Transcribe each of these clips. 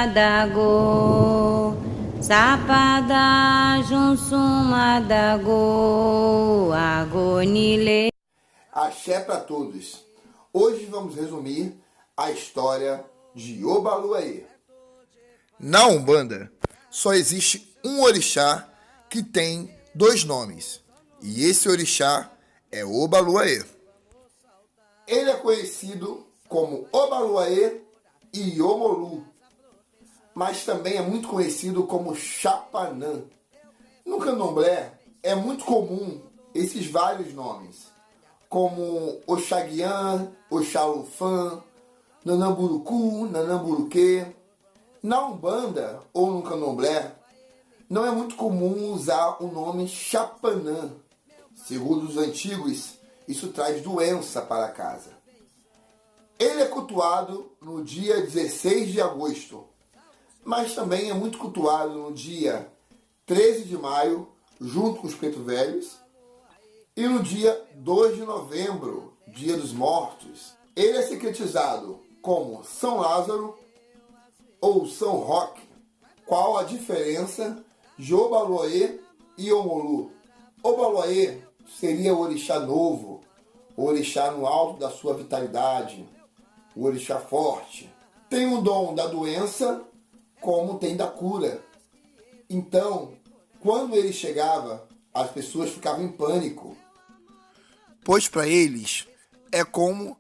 Madago, Sapada Junsumadago, Agonile. Axé para todos. Hoje vamos resumir a história de Obaluayê. Na Umbanda, só existe um orixá que tem 2 nomes. E esse orixá é Obaluayê. Ele é conhecido como Obaluayê e Omolu, mas também é muito conhecido como Chapanã. No candomblé é muito comum esses vários nomes, como Oxaguian, Oxalufã, Nanamburucu, Nanamburuquê. Na Umbanda ou no candomblé, não é muito comum usar o nome Chapanã. Segundo os antigos, isso traz doença para casa. Ele é cultuado no dia 16 de agosto, mas também é muito cultuado no dia 13 de maio, junto com os pretos velhos, e no dia 2 de novembro, dia dos mortos. Ele é secretizado como São Lázaro ou São Roque. Qual a diferença de Obaluayê e Omolu? Obaluayê seria o orixá novo, o orixá no alto da sua vitalidade, o orixá forte. Tem o dom da doença, como tem da cura. Então, quando ele chegava, as pessoas ficavam em pânico, pois para eles é como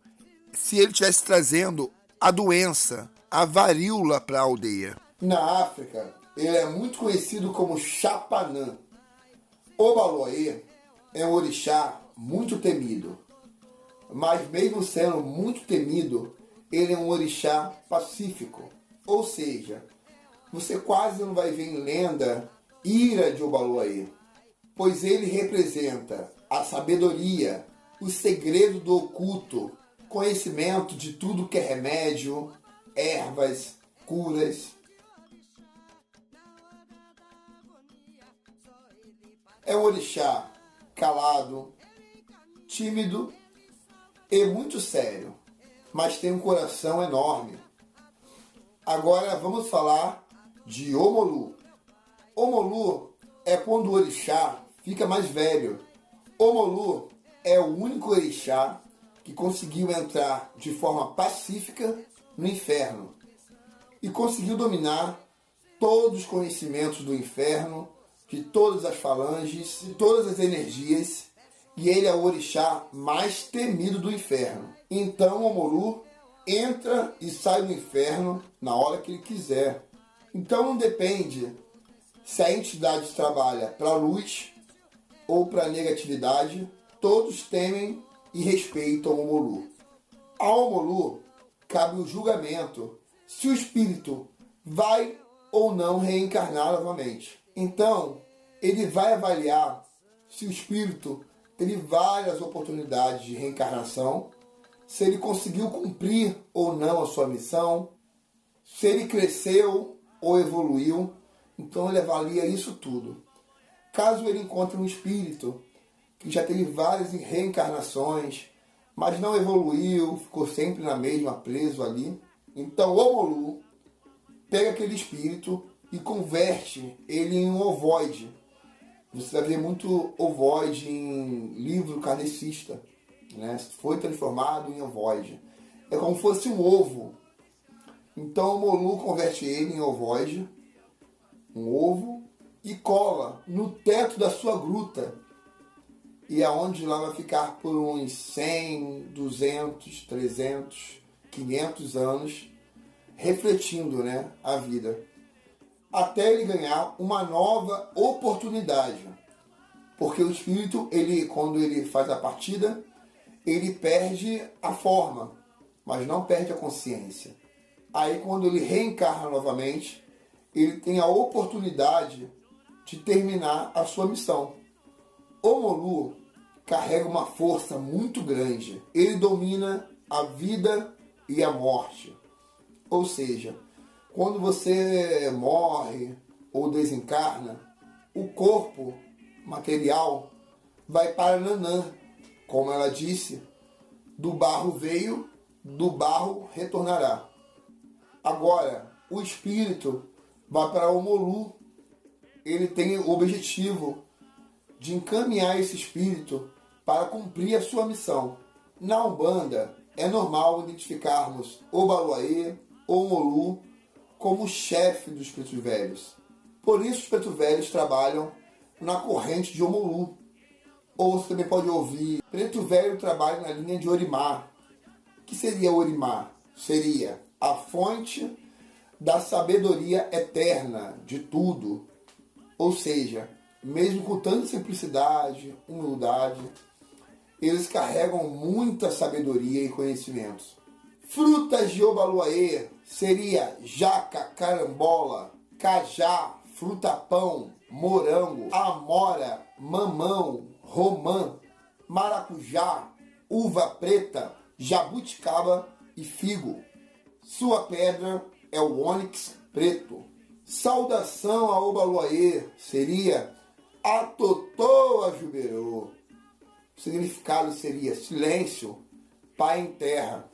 se ele estivesse trazendo a doença, a varíola para a aldeia. Na África, ele é muito conhecido como Chapanã. Obaluayê é um orixá muito temido, mas mesmo sendo muito temido, ele é um orixá pacífico. Ou seja, você quase não vai ver em lenda ira de Obaluayê, pois ele representa a sabedoria, o segredo do oculto, conhecimento de tudo que é remédio, ervas, curas. É um orixá calado, tímido e muito sério, mas tem um coração enorme. Agora vamos falar de Omolu. Omolu é quando o orixá fica mais velho. Omolu é o único orixá que conseguiu entrar de forma pacífica no inferno e conseguiu dominar todos os conhecimentos do inferno, de todas as falanges, de todas as energias, e ele é o orixá mais temido do inferno. Então Omolu entra e sai do inferno na hora que ele quiser. Então não depende se a entidade trabalha para a luz ou para a negatividade, todos temem e respeitam o Omolu. Ao Omolu cabe o julgamento se o espírito vai ou não reencarnar novamente. Então, ele vai avaliar se o espírito teve várias oportunidades de reencarnação, se ele conseguiu cumprir ou não a sua missão, se ele cresceu ou evoluiu. Então ele avalia isso tudo. Caso ele encontre um espírito que já teve várias reencarnações, mas não evoluiu, ficou sempre na mesma, preso ali, então o Omolu pega aquele espírito e converte ele em um ovoide. Você vai ver muito ovoide em livro kardecista, né? Foi transformado em ovoide. É como se fosse um ovo. Então o Omolu converte ele em ovoide, um ovo, e cola no teto da sua gruta. E aonde lá vai ficar por uns 100, 200, 300, 500 anos, refletindo, né, a vida. Até ele ganhar uma nova oportunidade. Porque o espírito, quando ele faz a partida, ele perde a forma, mas não perde a consciência. Aí quando ele reencarna novamente, ele tem a oportunidade de terminar a sua missão. O Omolu carrega uma força muito grande. Ele domina a vida e a morte. Ou seja, quando você morre ou desencarna, o corpo material vai para Nanã. Como ela disse, do barro veio, do barro retornará. Agora, o espírito vai para Omolu. Ele tem o objetivo de encaminhar esse espírito para cumprir a sua missão. Na Umbanda, é normal identificarmos Obaluayê ou Omolu como o chefe dos pretos velhos. Por isso os pretos velhos trabalham na corrente de Omolu. Ou você também pode ouvir, preto velho trabalha na linha de Orimá. O que seria Orimá? Seria a fonte da sabedoria eterna de tudo. Ou seja, mesmo com tanta simplicidade, humildade, eles carregam muita sabedoria e conhecimentos. Frutas de Obaluayê seria jaca, carambola, cajá, fruta-pão, morango, amora, mamão, romã, maracujá, uva preta, jabuticaba e figo. Sua pedra é o ônix preto. Saudação a Obaluayê seria Atotô Ajuberô. O significado seria silêncio, pai em terra.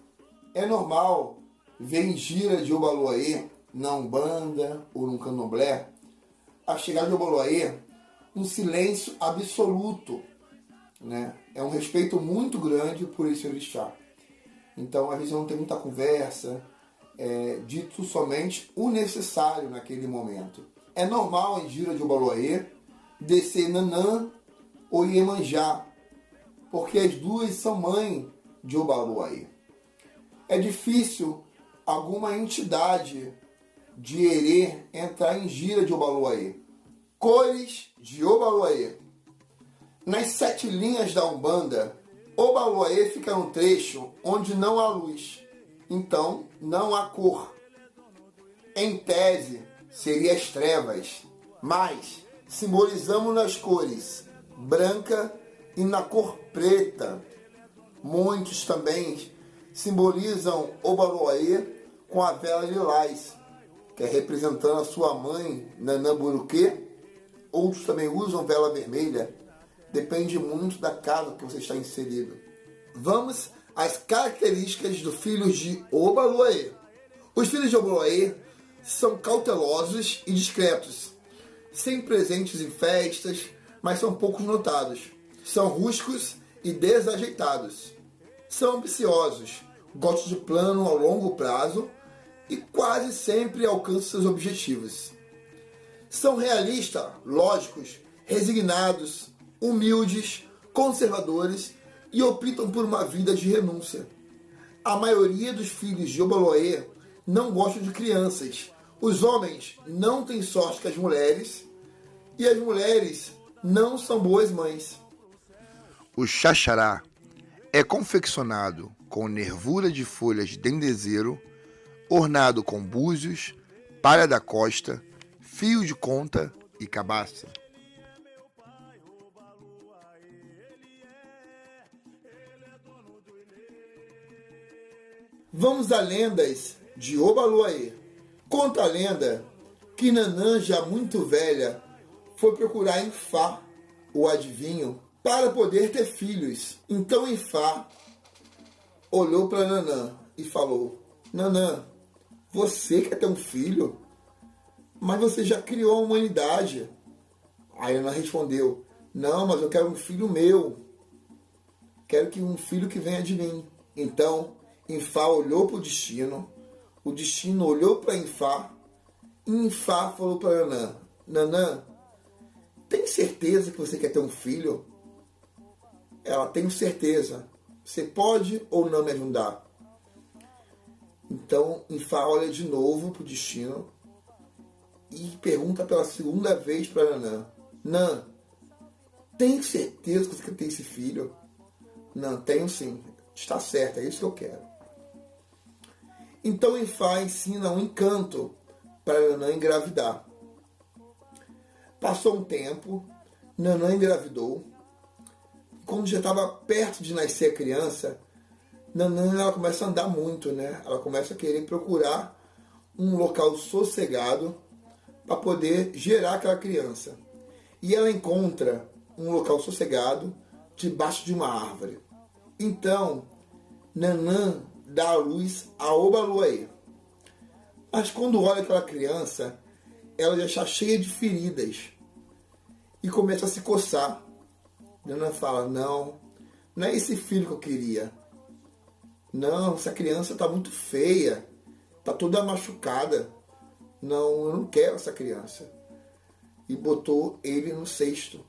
É normal ver em gira de Obaluayê, na Umbanda ou no Candomblé, a chegada de Obaluayê, um silêncio absoluto, né? É um respeito muito grande por esse orixá. Então, às vezes não tem muita conversa, é dito somente o necessário naquele momento. É normal em gira de Obaluayê descer Nanã ou Iemanjá, porque as duas são mãe de Obaluayê. É difícil alguma entidade de Herê entrar em gira de Obaluayê. Cores de Obaluayê. Nas 7 linhas da Umbanda, Obaluayê fica no trecho onde não há luz, então não há cor. Em tese, seria as trevas, mas simbolizamos nas cores branca e na cor preta. Muitos também simbolizam Obaluayê com a vela lilás, que é representando a sua mãe, Nanã Buruquê. Outros também usam vela vermelha. Depende muito da casa que você está inserido. Vamos às características dos filhos de Obaluayê. Os filhos de Obaluayê são cautelosos e discretos, sem presentes em festas, mas são poucos notados. São rústicos e desajeitados. São ambiciosos, gostam de plano ao longo prazo e quase sempre alcançam seus objetivos. São realistas, lógicos, resignados, humildes, conservadores e optam por uma vida de renúncia. A maioria dos filhos de Obaluayê não gostam de crianças. Os homens não têm sorte com as mulheres e as mulheres não são boas mães. O xaxará é confeccionado com nervura de folhas de dendezeiro, ornado com búzios, palha da costa, fio de conta e cabaça. Vamos a lendas de Obaluayê. Conta a lenda que Nanã, já muito velha, foi procurar Ifá, o adivinho, para poder ter filhos. Então Ifá olhou para Nanã e falou: Nanã, você quer ter um filho? Mas você já criou a humanidade. Aí Nanã respondeu: não, mas eu quero um filho meu. Quero que um filho que venha de mim. Então Ifá olhou para o destino olhou para Ifá, e Ifá falou para Nanã: Nanã, tem certeza que você quer ter um filho? Ela: tenho certeza. Você pode ou não me ajudar? Então Ifá olha de novo para o destino e pergunta pela segunda vez para Nanã: Nan, tem certeza que você quer ter esse filho? Não, tenho sim. Está certo, é isso que eu quero. Então Ifá ensina um encanto para Nanã engravidar. Passou um tempo, Nanã engravidou. Quando já estava perto de nascer a criança, Nanã ela começa a andar muito, né? Ela começa a querer procurar um local sossegado para poder gerar aquela criança. E ela encontra um local sossegado debaixo de uma árvore. Então, Nanã dá a luz a Obaluayê. Mas quando olha aquela criança, ela já está cheia de feridas e começa a se coçar. Nanã fala, não é esse filho que eu queria. Não, essa criança está muito feia, está toda machucada. Não, eu não quero essa criança. E botou ele no cesto.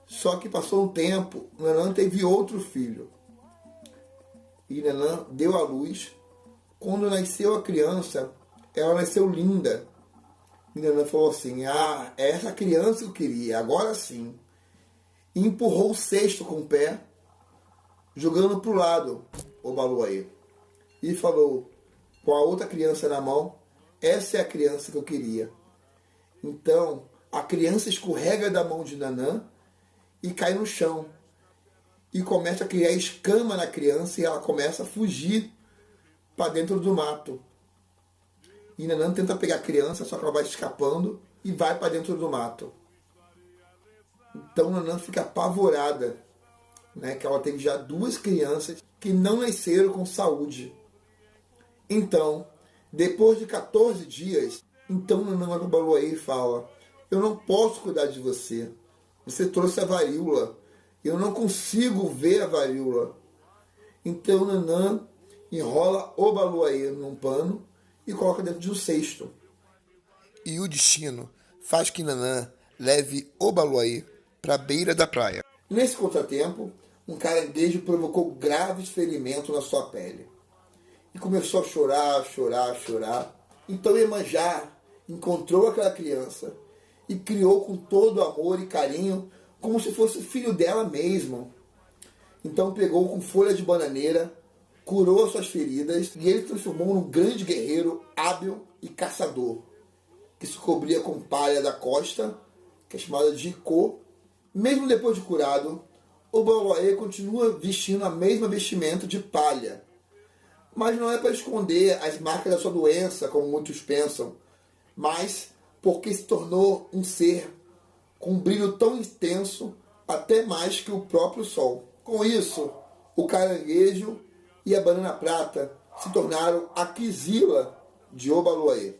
Só que passou um tempo, Nanã teve outro filho. E Nanã deu à luz. Quando nasceu a criança, ela nasceu linda. E Nanã falou assim, é essa criança que eu queria, agora sim. E empurrou o cesto com o pé, jogando para o lado o Obaluayê. E falou, com a outra criança na mão, essa é a criança que eu queria. Então, a criança escorrega da mão de Nanã e cai no chão. E começa a criar escama na criança e ela começa a fugir para dentro do mato. E Nanã tenta pegar a criança, só que ela vai escapando e vai para dentro do mato. Então Nanã fica apavorada, né, que ela teve já 2 crianças que não nasceram com saúde. Então, depois de 14 dias, então Nanã vai para o Obaluayê e fala, eu não posso cuidar de você. Você trouxe a varíola. Eu não consigo ver a varíola. Então Nanã enrola o Obaluayê num pano e coloca dentro de um cesto. E o destino faz que Nanã leve o Obaluayê para a beira da praia. Nesse contratempo, um caranguejo provocou graves ferimentos na sua pele. E começou a chorar. Então Iemanjá encontrou aquela criança e criou com todo amor e carinho, como se fosse filho dela mesmo. Então pegou com folha de bananeira, curou as suas feridas e ele transformou num grande guerreiro hábil e caçador, que se cobria com palha da costa, que é chamada de icô. Mesmo depois de curado, o Obaluayê continua vestindo a mesma vestimenta de palha. Mas não é para esconder as marcas da sua doença, como muitos pensam, mas porque se tornou um ser com um brilho tão intenso, até mais que o próprio sol. Com isso, o caranguejo e a banana prata se tornaram a quizila de Obaluayê.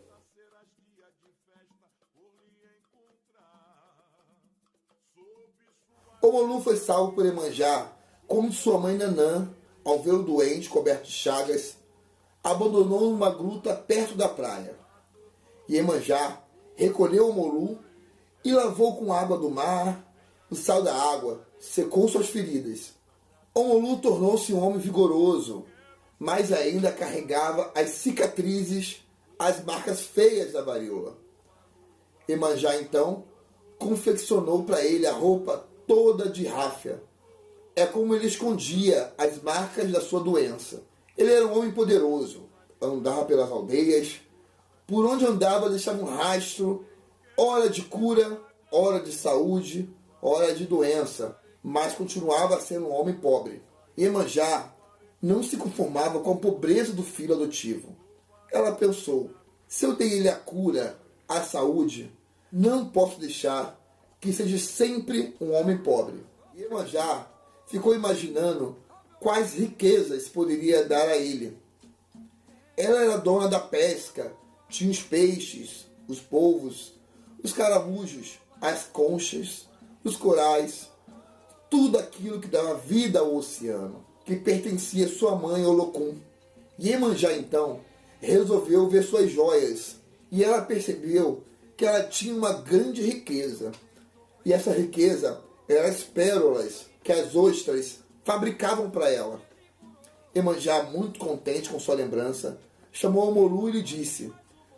Omolu foi salvo por Iemanjá, como sua mãe Nanã, ao vê-lo doente, coberto de chagas, abandonou numa gruta perto da praia. Iemanjá recolheu Omolu e lavou com água do mar, o sal da água, secou suas feridas. Omolu tornou-se um homem vigoroso, mas ainda carregava as cicatrizes, as marcas feias da varíola. Iemanjá, então, confeccionou para ele a roupa toda de ráfia. É como ele escondia as marcas da sua doença. Ele era um homem poderoso, andava pelas aldeias, por onde andava deixava um rastro, ora de cura, ora de saúde, ora de doença, mas continuava sendo um homem pobre. Iemanjá não se conformava com a pobreza do filho adotivo. Ela pensou, se eu dei ele a cura, a saúde, não posso deixar que seja sempre um homem pobre. Iemanjá ficou imaginando quais riquezas poderia dar a ele. Ela era dona da pesca, tinha os peixes, os polvos, os caramujos, as conchas, os corais, tudo aquilo que dava vida ao oceano, que pertencia à sua mãe Olokun. Iemanjá, então, resolveu ver suas joias, e ela percebeu que ela tinha uma grande riqueza. E essa riqueza eram as pérolas que as ostras fabricavam para ela. Iemanjá, muito contente com sua lembrança, chamou Omolu e lhe disse,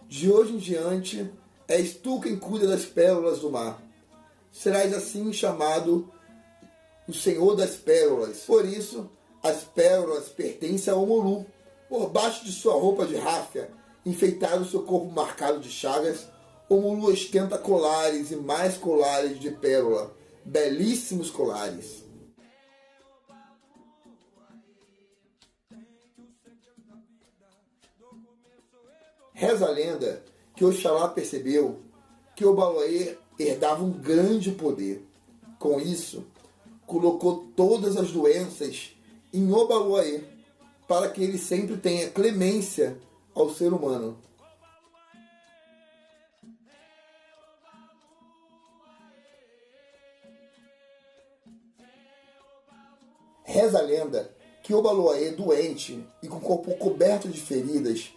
de hoje em diante, és tu quem cuida das pérolas do mar. Serás assim chamado o Senhor das Pérolas. Por isso, as pérolas pertencem a Omolu. Por baixo de sua roupa de ráfia, enfeitado seu corpo marcado de chagas, Omolu ostenta colares e mais colares de pérola, belíssimos colares. Reza a lenda que Oxalá percebeu que Obaluayê herdava um grande poder. Com isso, colocou todas as doenças em Obaluayê, para que ele sempre tenha clemência ao ser humano. Reza a lenda que Obaloaiê, doente e com o corpo coberto de feridas,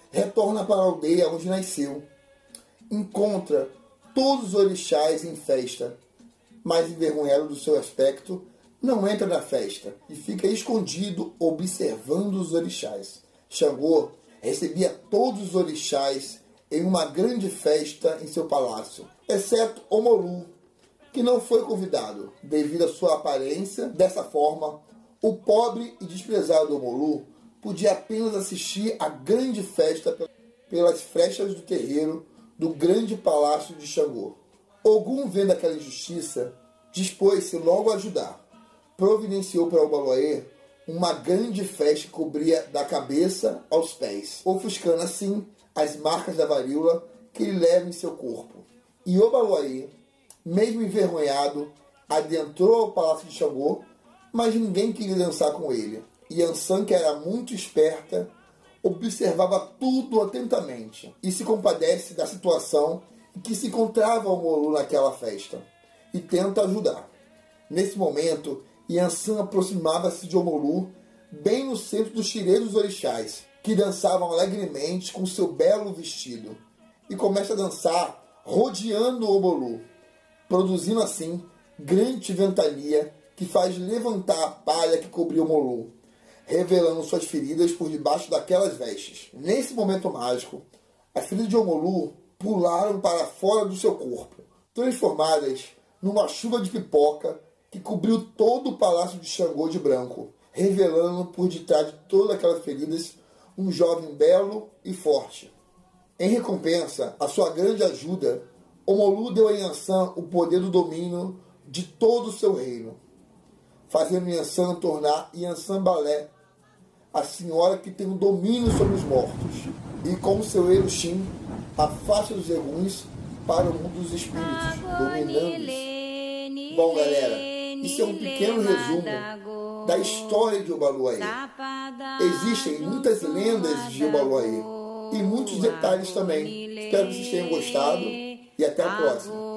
retorna para a aldeia onde nasceu. Encontra todos os orixás em festa, mas envergonhado do seu aspecto, não entra na festa e fica escondido observando os orixás. Xangô recebia todos os orixás em uma grande festa em seu palácio, exceto Omolu, que não foi convidado devido à sua aparência. Dessa forma, o pobre e desprezado Omolu podia apenas assistir à grande festa pelas frestas do terreiro do grande palácio de Xangô. Ogum, vendo aquela injustiça, dispôs-se logo a ajudar. Providenciou para Obaloaiê uma grande festa que cobria da cabeça aos pés, ofuscando assim as marcas da varíola que ele leva em seu corpo. E Obaloaiê, mesmo envergonhado, adentrou ao palácio de Xangô, mas ninguém queria dançar com ele. E Yansan, que era muito esperta, observava tudo atentamente e se compadece da situação em que se encontrava o Omolu naquela festa e tenta ajudar. Nesse momento, Yansan aproximava-se de Omolu bem no centro dos xireiros dos orixás, que dançavam alegremente com seu belo vestido, e começa a dançar rodeando o Omolu, produzindo assim grande ventania que faz levantar a palha que cobriu o Omolu, revelando suas feridas por debaixo daquelas vestes. Nesse momento mágico, as feridas de Omolu pularam para fora do seu corpo, transformadas numa chuva de pipoca que cobriu todo o palácio de Xangô de branco, revelando por detrás de todas aquelas feridas um jovem belo e forte. Em recompensa à sua grande ajuda, Omolu deu a Yansan o poder do domínio de todo o seu reino, fazendo Yansan tornar Yansan Balé a senhora que tem o domínio sobre os mortos, e com seu Eruxim afasta os eguns para o mundo dos espíritos, dominando-os. Bom, galera, isso é um pequeno resumo da história de Obaloaiê. Existem muitas lendas de Obaloaiê e muitos detalhes também. Espero que vocês tenham gostado e até a próxima.